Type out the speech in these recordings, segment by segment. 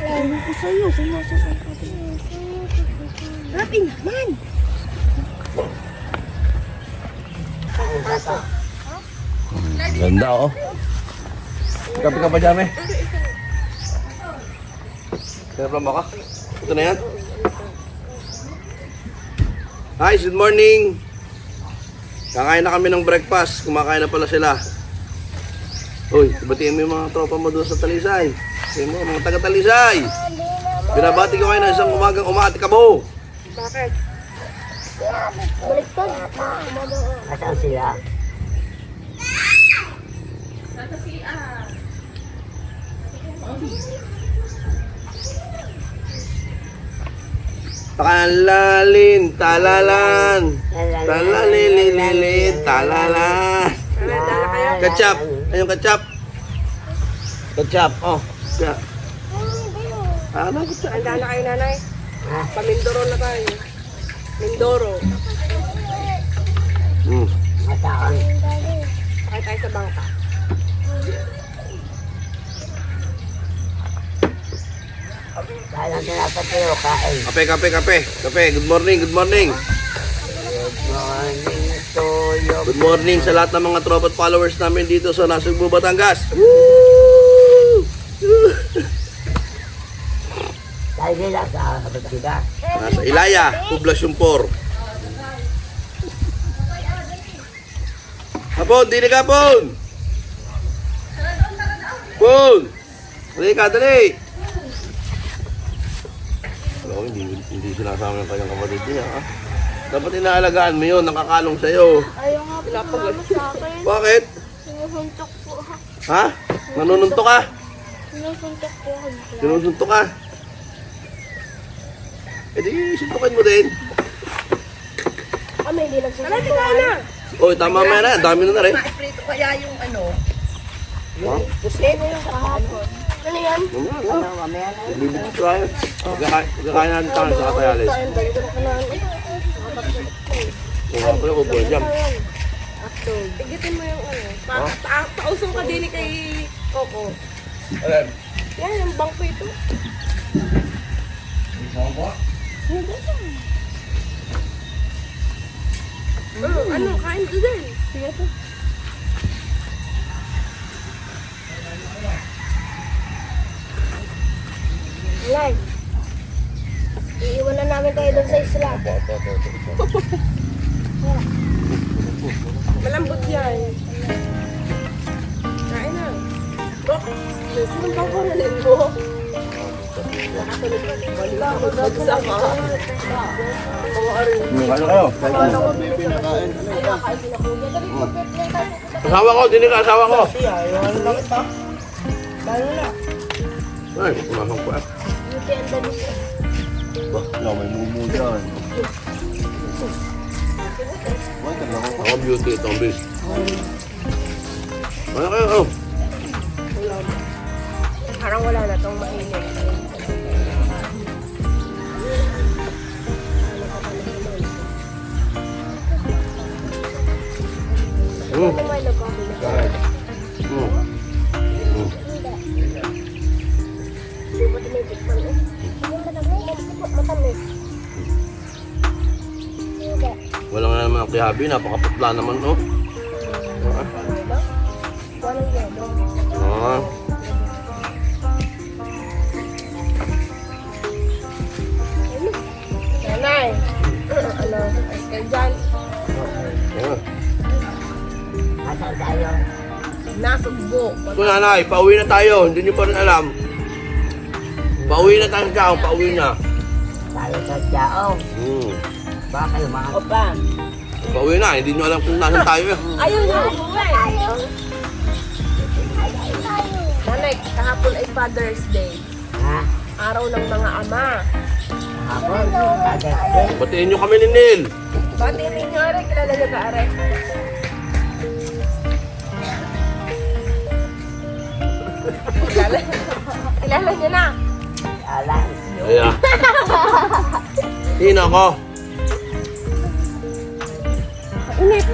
Ano ko sa'yo kung nasa saan ka din? Rapi naman! Ganda oh. Kapi ka pa dyan eh. Kinaplan ba ka? Ito na yan. Hi, good morning. Kakain na kami ng breakfast. Kumakain na pala sila. Uy, batiin mo yung mga tropa mo doon sa Talisay. Sabihin mo, mga taga-Talisay. Binabati ko kayo na isang umagang umaati ka mo. Bakit? Baliktad. Nasaan sila? Talalin, talalan. Talalilililin, talalan. Ketchup. Ayun, ketchup. Ketchup, oh. Kaya. Ano, ketchup? Handa na kayo, nanay. Pamindoro na tayo. Mindoro. Masaan? Sakay tayo sa bangka. Kailan ka dapat kayo kain? Kape, kape, kape. Kape, good morning, good morning. Good morning to you. Good morning sa lahat ng mga tropa at followers namin dito sa Nasugbu, Batangas. Woo! Tayo sila sa kapit sila. Nasa Ilaya, Poblacion 4. Hapon, dili ka, Pon! Pon! Dali ka, dali! Alam ko, hindi sinasama ng kanyang kapatid niya, ha? Dapat inaalagaan mo yun, nakakalong sa'yo. Ayaw nga po naman sa akin. Bakit? Sinusuntok po. Ha? Nanununtok ka? Sinusuntok po. Sinusuntok ka? E di, suntukin mo din. Kami hindi nagsusuntok. Ano? Oy, tama mo na, dami na rin. Prito kaya yung ano? Ha? Sino yung kahapon? Ano yan? Mamaya na. Mamaya na. Bibigyan tayo. Pagkakain natin tayo sa Katayalis. Kung nga pala ko po dyan. Tigitin mo yung ano. Pausong ka din kay Coco. Alam. Yan, yung bangko ito. Ano, kain ko din. Sige po. Lai. Iiwan na namin kayo doon sa isla. Malambot yan. Kain na. Bok, sinong bang korelin mo? Wala, magsama. Ano kayo? Asawa ko, dinig ka asawa ko. Ay, kumasang ko eh. Wala, may mumu dyan. Ako beauty, itong bis. Ano kayo? Oh. Parang wala na itong mainit. Lumalo ko. Hindi mo tinitikman eh. Matamis. Wala nga naman ang kihabi, napakaputla naman, oh. Walang yelo. Ah. Nanay. Ano? Ayos kayo dyan. Ah. Nasaan tayo? Nasugbo. Ito nanay, pauwi na tayo, hindi nyo pa rin alam. Pauwi na tayo sa pauwi na. Tayo sa Tiao. Baka kayo mga... Opa. Pauwi na, hindi nyo alam kung nasan tayo eh. Ayaw na umuwi. Nanay, kahapon ay Father's Day. Ha? Araw ng mga ama. Hapon? Kagad. Batiin nyo kami ni Neil. Bati rin nyo, Are. Kilala nyo ka, Are. Kilala nyo na. Alam. Ayan. Sino ko?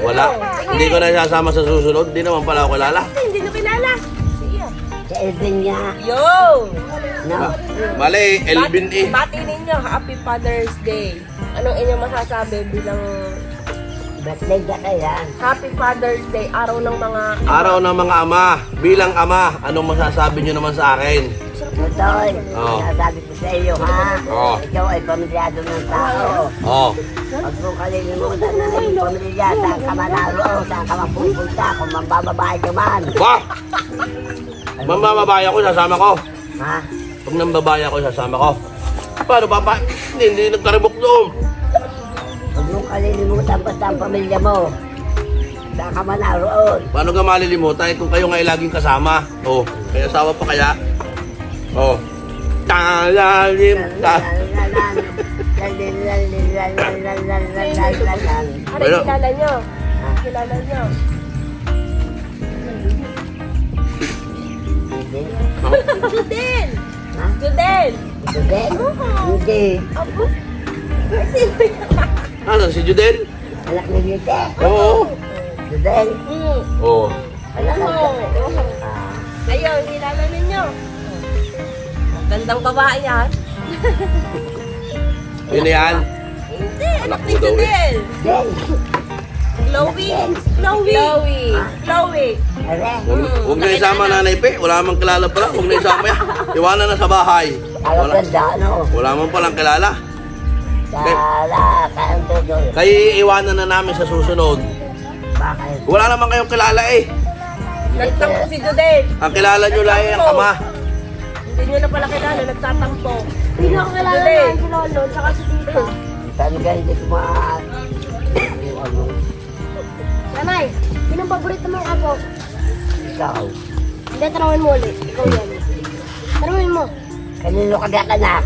Wala. Hindi ko na sasama sa susunod. Hindi naman pala ako kilala. Hindi nyo kilala. Siya. Sa Elvin niya. Yo! No? Mali, Elvin eh. Bati ninyo, Happy Father's Day. Anong inyong masasabi bilang Birthday ka kaya. Happy Father's Day, araw ng mga... Araw ng mga ama. Bilang ama, anong masasabi nyo naman sa akin? Totoy, Oo. sinasabi ko sa iyo ha. Oo. Ikaw ay pamilyado ng tao. Oh, Huwag mo kalilimutan na naging pamilya. Saan ka man naroon, saan ka man pupunta. Kung mambababae ka man. ba? Mambababae ako, sasama ko. Ha? Pag nambabaya ako, sasama ko. Paano papa? Hindi nagkaribok doon. Huwag mo kalilimutan basta ang pamilya mo. Saan ka man naroon. Paano ka malilimutan kung kayo nga ay laging kasama? Oh, kaya asawa pa kaya? Oh. Talalim. Ano Bueno. kilala nyo? Kilala nyo? Judel! Ha? Judel! Hindi. Hindi. Abo? Sino yan? Ano, si Judel? Anak ni Vite. Oo. Judel. Oo. Anak ng Ayun, kilala ninyo. Gandang babae yan. Yun na yan. Hindi, anak ni mo daw eh. Judel. Judel. Chloe. Chloe. Chloe. Are. Huwag na isama nanay pe. Wala mang kilala pala. Huwag na isama yan. Iwanan na sa bahay. Alam ka da, ano? Wala man palang kilala. Sala, kanto doon. Kaya iwanan na namin sa susunod. Bakit? Wala naman kayong kilala eh. Nagtampo si Judel. Ang kilala nyo lang ay ang ama. Hindi nyo na pala kilala, nagtatampo. Hindi ko kilala Judel. na si Lolo, tsaka si Tito. Saan ka hindi ko ano? Nanay, sino ang paborito mong apo? Ikaw. Hindi, tanongin mo ulit. Ikaw yan. Tanongin mo. Kanino ka anak?